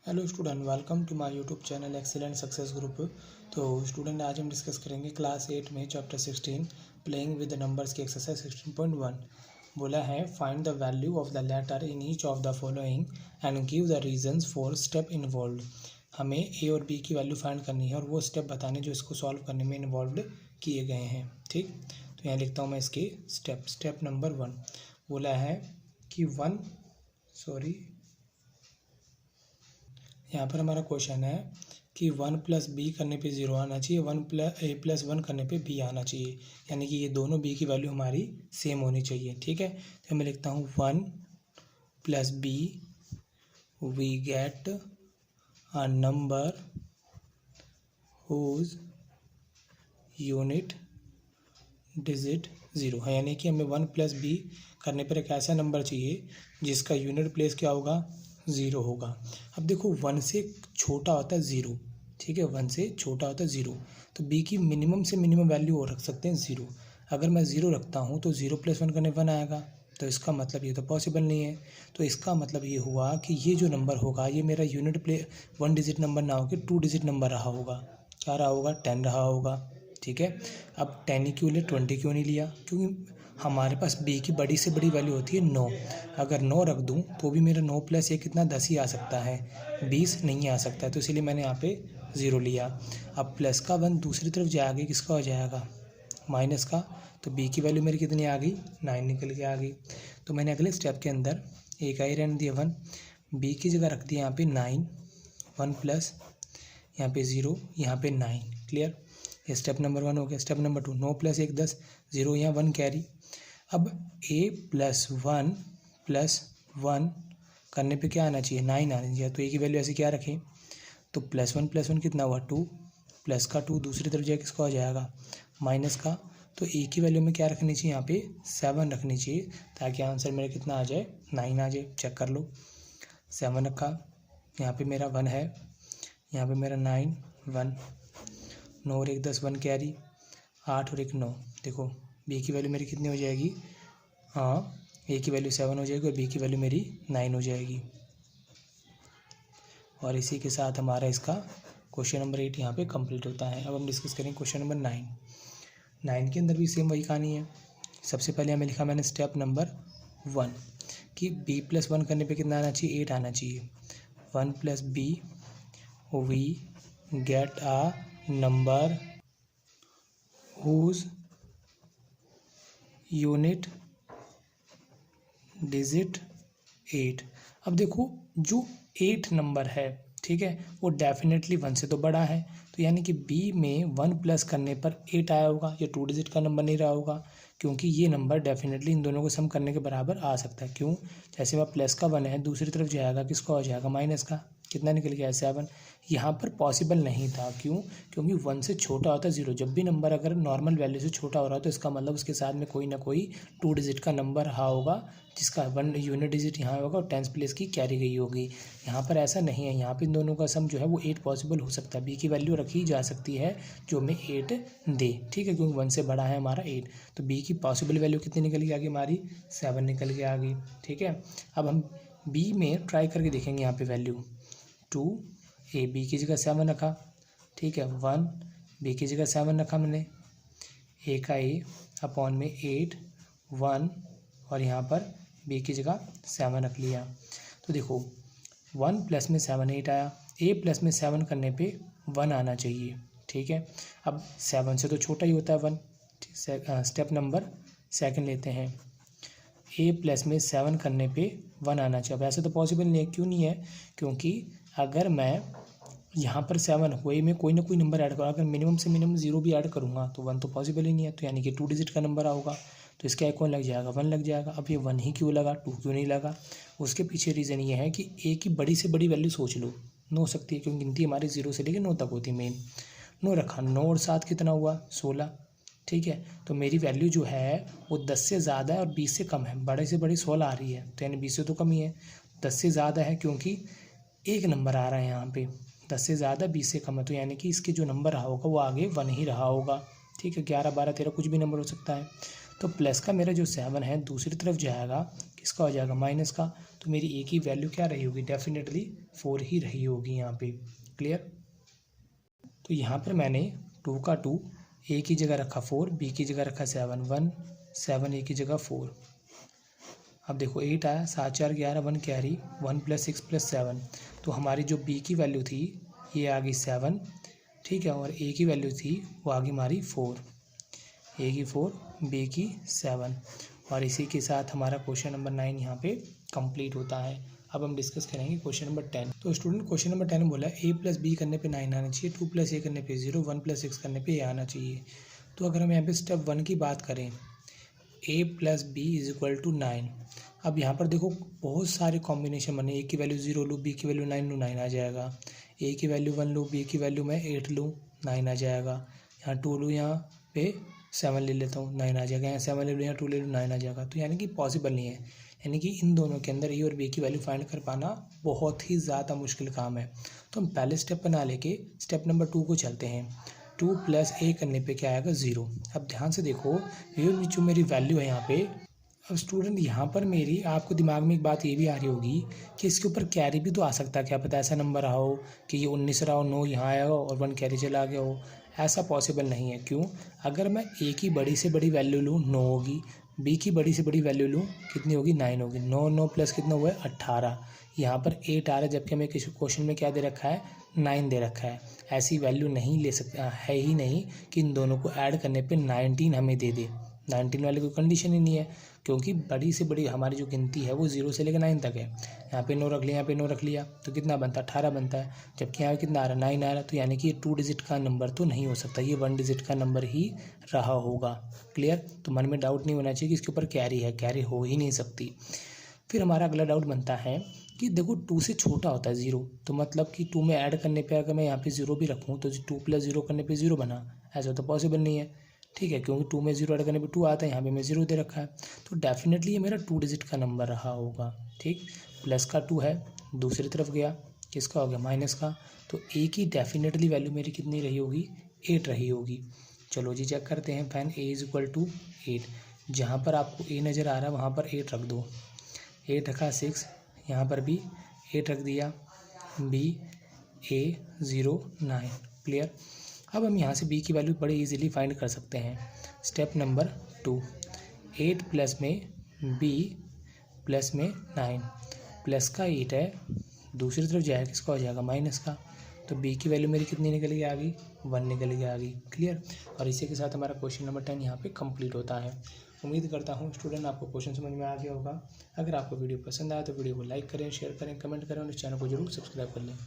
Hello student, welcome to my YouTube channel excellent success group. तो student, आज हम discuss करेंगे क्लास 8 में चैप्टर 16 प्लेइंग विद नंबर्स की एक्सरसाइज 16.1। बोला है find the value of the letter in each of the following and give the reasons for step involve. हमें A और बी की वैल्यू फाइंड करनी है और वो स्टेप बताने जो इसको सॉल्व करने में इन्वॉल्व किए गए हैं। ठीक, तो यहाँ लिखता हूँ मैं इसके स्टेप नंबर 1। बोला है कि यहाँ पर हमारा क्वेश्चन है कि 1 + b करने पे 0 आना चाहिए, a+1 करने पे b आना चाहिए, यानी कि ये दोनों b की वैल्यू हमारी सेम होनी चाहिए। ठीक है, तो मैं लिखता हूँ 1 + b we get a number whose unit digit 0 है, यानी कि हमें 1 + b करने पर एक ऐसा नंबर चाहिए जिसका यूनिट प्लेस क्या होगा, 0 होगा। अब देखो 1 से छोटा होता है 0, ठीक है, 1 से छोटा होता है 0, तो b की मिनिमम से मिनिमम वैल्यू और रख सकते हैं 0। अगर मैं 0 रखता हूँ तो 0 + 1 करने 1 आएगा, तो इसका मतलब ये तो पॉसिबल नहीं है। तो इसका मतलब ये हुआ कि ये जो नंबर होगा ये मेरा यूनिट 1 डिजिट नंबर ना होकर 2 डिजिट नंबर रहा होगा। क्या रहा होगा, 10 रहा होगा। ठीक है, अब 10 ही क्यों लिया, 20 क्यों नहीं लिया? क्योंकि हमारे पास b की बड़ी से बड़ी वैल्यू होती है 9। अगर 9 रख दूं तो भी मेरा 9 + 1 कितना 10 ही आ सकता है, 20 नहीं आ सकता है, तो इसीलिए मैंने यहाँ पे 0 लिया। अब प्लस का 1 दूसरी तरफ जाएगा, किसका हो जाएगा, माइनस का, तो b की वैल्यू मेरी कितनी आ गई, 9 निकल के आ गई। तो मैंने अगले स्टेप के अंदर एक ही रहने दिया 1, b की जगह रख दिया यहाँ पे 9, 1 प्लस यहाँ पे 0, यहाँ पे 9। क्लियर, ये स्टेप नंबर 1 हो गया। स्टेप नंबर 2, 9 + 1 10, 0 यहाँ 1 कैरी। अब a+1 + 1 करने पे क्या आना चाहिए, 9 आना चाहिए, तो a की वैल्यू ऐसे क्या रखें, तो +1 + 1 कितना हुआ 2, प्लस का 2 दूसरी तरफ जाए किसका हो जाएगा, माइनस का, तो a की वैल्यू में क्या रखनी चाहिए, यहाँ पे 7 रखनी चाहिए, ताकि आंसर मेरा कितना आ जाए, 9 आ जाए। चेक कर लो, 7 रखा, यहाँ पे मेरा 1 है, यहाँ पे मेरा 9 1, 9 और 1 10, 1 कैरी, 8 और 1 9। देखो b की वैल्यू मेरी कितनी हो जाएगी, हाँ, a की वैल्यू 7 हो जाएगी और b की वैल्यू मेरी 9 हो जाएगी। और इसी के साथ हमारा इसका क्वेश्चन नंबर 8 यहाँ पे कंप्लीट होता है। अब हम डिस्कस करेंगे क्वेश्चन नंबर 9। 9 के अंदर भी सेम वही कहानी है। सबसे पहले हमें लिखा मैंने स्टेप नंबर 1 कि b+1 करने पे कितना आना चाहिए, 8 आना चाहिए। 1 + b we get a number whose unit digit 8। अब देखो जो 8 नंबर है, ठीक है, वो डेफिनेटली 1 से तो बड़ा है, तो यानी कि b में 1 प्लस करने पर 8 आया होगा, ये 2 डिजिट का नंबर नहीं रहा होगा, क्योंकि ये नंबर डेफिनेटली इन दोनों को सम करने के बराबर आ सकता है। क्यों, जैसे वह प्लस का 1 है, दूसरी तरफ जाएगा किसका हो जाएगा, माइनस का, कितना निकल गया 7। यहाँ पर पॉसिबल नहीं था, क्यों, क्योंकि 1 से छोटा होता है 0। जब भी नंबर अगर नॉर्मल वैल्यू से छोटा हो रहा है तो इसका मतलब उसके साथ में कोई ना कोई 2 डिजिट का नंबर रहा होगा, जिसका 1 यूनिट डिजिट यहाँ होगा और 10th प्लेस की कैरी गई होगी। यहाँ पर ऐसा नहीं है, यहाँ पे इन दोनों का सम जो है वो 8 पॉसिबल हो सकता है, b की वैल्यू रखी जा सकती है जो हमें 8 दे, ठीक है, क्योंकि 1 से बड़ा है हमारा 8, तो b की पॉसिबल वैल्यू कितनी निकल के आ गई, हमारी 7 निकल के आ गई। ठीक है, अब हम b में ट्राई करके देखेंगे, यहाँ पे वैल्यू 2, a b की जगह 7 रखा, ठीक है, 1 b की जगह 7 रखा मैंने, a का a अपॉन में 8 1 और यहाँ पर b की जगह 7 रख लिया। तो देखो 1 + में 7 8 आया, a + में 7 करने पे 1 आना चाहिए। ठीक है, अब 7 से तो छोटा ही होता है 1। स्टेप नंबर 2 लेते हैं, a + में 7 करने पे 1 आना चाहिए। अब ऐसे तो पॉसिबल नहीं है, क्यों नहीं है, क्योंकि अगर मैं यहाँ पर 7 वही में कोई ना कोई नंबर ऐड करूँगा, अगर मिनिमम से मिनिमम 0 भी ऐड करूँगा तो 1 तो पॉसिबल ही नहीं है, तो यानी कि 2 डिजिट का नंबर होगा, तो इसका कौन लग जाएगा, 1 लग जाएगा। अब ये 1 ही क्यों लगा, 2 क्यों नहीं लगा, उसके पीछे रीज़न ये है कि a की बड़ी से बड़ी वैल्यू सोच लो, 9 हो सकती है, क्योंकि गिनती हमारी 0 से लेकर 9 तक होती है मेन। 9 रखा, 9 और 7 कितना हुआ, 16। ठीक है, तो मेरी वैल्यू जो है वो 10 से ज़्यादा है और 20 से कम है, बड़े से बड़ी 16 आ रही है, तो यानी 20 से तो कम ही है, 10 से ज़्यादा है क्योंकि एक नंबर आ रहा है यहाँ पे, 10 से ज़्यादा 20 से कम है, तो यानी कि इसके जो नंबर रहा होगा वो आगे 1 ही रहा होगा। ठीक है, 11 12 13 कुछ भी नंबर हो सकता है। तो प्लस का मेरा जो 7 है दूसरी तरफ जाएगा किसका हो जाएगा माइनस का, तो मेरी ए की वैल्यू क्या रही होगी, डेफिनेटली 4 ही रही होगी यहाँ पे। क्लियर। तो यहाँ पर मैंने 2 का 2 ए की जगह रखा 4, बी की जगह रखा 7, 1 7 ए की जगह 4। अब देखो 8 आया, 7 4 11, 1 कैरी, 1 + 6 + 7, तो हमारी जो बी की वैल्यू थी ये आ गई 7, ठीक है, और ए की वैल्यू थी वो आ गई हमारी 4, ए की 4 बी की 7। और इसी के साथ हमारा क्वेश्चन नंबर 9 यहाँ पे कंप्लीट होता है। अब हम डिस्कस करेंगे क्वेश्चन नंबर 10। तो स्टूडेंट क्वेश्चन नंबर 10 में बोला a + b करने पे 9 आना चाहिए, 2 + a करने पे 0, 1 + 6 करने पे a आना चाहिए। तो अगर हम यहाँ पे स्टेप 1 की बात करें, a + b = 9। अब यहाँ पर देखो बहुत सारे कॉम्बिनेशन बने, a की वैल्यू 0 लूँ, b की वैल्यू 9 लूँ, 9 आ जाएगा, a की वैल्यू 1 लूँ, b की वैल्यू मैं 8 लूँ, 9 आ जाएगा, यहाँ 2 लूँ, यहाँ पे 7 ले लेता हूँ, 9 आ जाएगा, यहाँ 7 ले लूँ, यहाँ 2 ले लूँ, 9 आ जाएगा। तो यानी कि पॉसिबल नहीं है, यानी कि इन दोनों के अंदर ए और बी की वैल्यू फाइंड कर पाना बहुत ही ज़्यादा मुश्किल काम है। तो हम पहले स्टेप बना लेके स्टेप नंबर 2 को चलते हैं। 2 + a करने पे क्या आएगा 0। अब ध्यान से देखो ये जो मेरी वैल्यू है यहाँ पे, अब स्टूडेंट यहाँ पर मेरी आपको दिमाग में एक बात ये भी आ रही होगी कि इसके ऊपर कैरी भी तो आ सकता है, क्या पता ऐसा नंबर रहा हो कि ये 19 रहा हो, 9 यहाँ आया हो और 1 कैरी चला गया हो। ऐसा पॉसिबल नहीं है। क्यों? अगर मैं ए की बड़ी से बड़ी वैल्यू लूँ 9 होगी, बी की बड़ी से बड़ी वैल्यू लूँ कितनी होगी 9 होगी, 9 9 प्लस कितना हुआ है 18, यहाँ पर 8 आ रहा है, जबकि हमें किसी क्वेश्चन में क्या दे रखा है 9 दे रखा है। ऐसी वैल्यू नहीं ले सकता है ही नहीं कि इन दोनों को ऐड करने पे 19 हमें दे दे। 19 वाली कोई कंडीशन ही नहीं है, क्योंकि बड़ी से बड़ी हमारी जो गिनती है वो 0 से लेकर 9 तक है। यहाँ पे 9 रख लिया, यहाँ पे 9 रख लिया, तो कितना बनता है 18 बनता है, जबकि यहाँ कितना आ रहा है 9 आ रहा है। तो यानी कि ये 2 डिजिट का नंबर तो नहीं हो सकता, ये 1 डिजिट का नंबर ही रहा होगा। क्लियर? तो मन में डाउट नहीं होना चाहिए कि इसके ऊपर कैरी है, कैरी हो ही नहीं सकती। फिर हमारा अगला डाउट बनता है कि देखो 2 से छोटा होता है 0, तो मतलब कि 2 में ऐड करने पे अगर मैं यहाँ पे 0 भी रखूँ तो 2 + 0 करने पे 0 बना, ऐसा तो पॉसिबल नहीं है। ठीक है, क्योंकि 2 में 0 ऐड करने पे 2 आता है, यहाँ पे मैं 0 दे रखा है, तो डेफिनेटली ये मेरा 2 डिजिट का नंबर रहा होगा। ठीक, प्लस का 2 है, दूसरी तरफ गया, किसका हो गया माइनस का, तो ए की डेफिनेटली वैल्यू मेरी कितनी रही होगी 8 रही होगी। चलो जी चेक करते हैं फैन, a = 8, जहाँ पर आपको a नज़र आ रहा है वहाँ पर 8 रख दो, 8 रखा 6, यहाँ पर भी 8 रख दिया, b a 0 9। क्लियर? अब हम यहाँ से b की वैल्यू बड़े इजीली फाइंड कर सकते हैं। स्टेप नंबर 2, 8 प्लस में b प्लस में 9, प्लस का 8 है, दूसरी तरफ जाएगा किसका हो जाएगा माइनस का, तो b की वैल्यू मेरी कितनी निकल के आ गई 1 निकल के आ गई। क्लियर? और इसी के साथ हमारा क्वेश्चन नंबर 10 यहाँ पे कंप्लीट होता है। उम्मीद करता हूँ स्टूडेंट आपको क्वेश्चन समझ में आ गया होगा। अगर आपको वीडियो पसंद आया तो वीडियो को लाइक करें, शेयर करें, कमेंट करें और इस चैनल को जरूर सब्सक्राइब कर लें।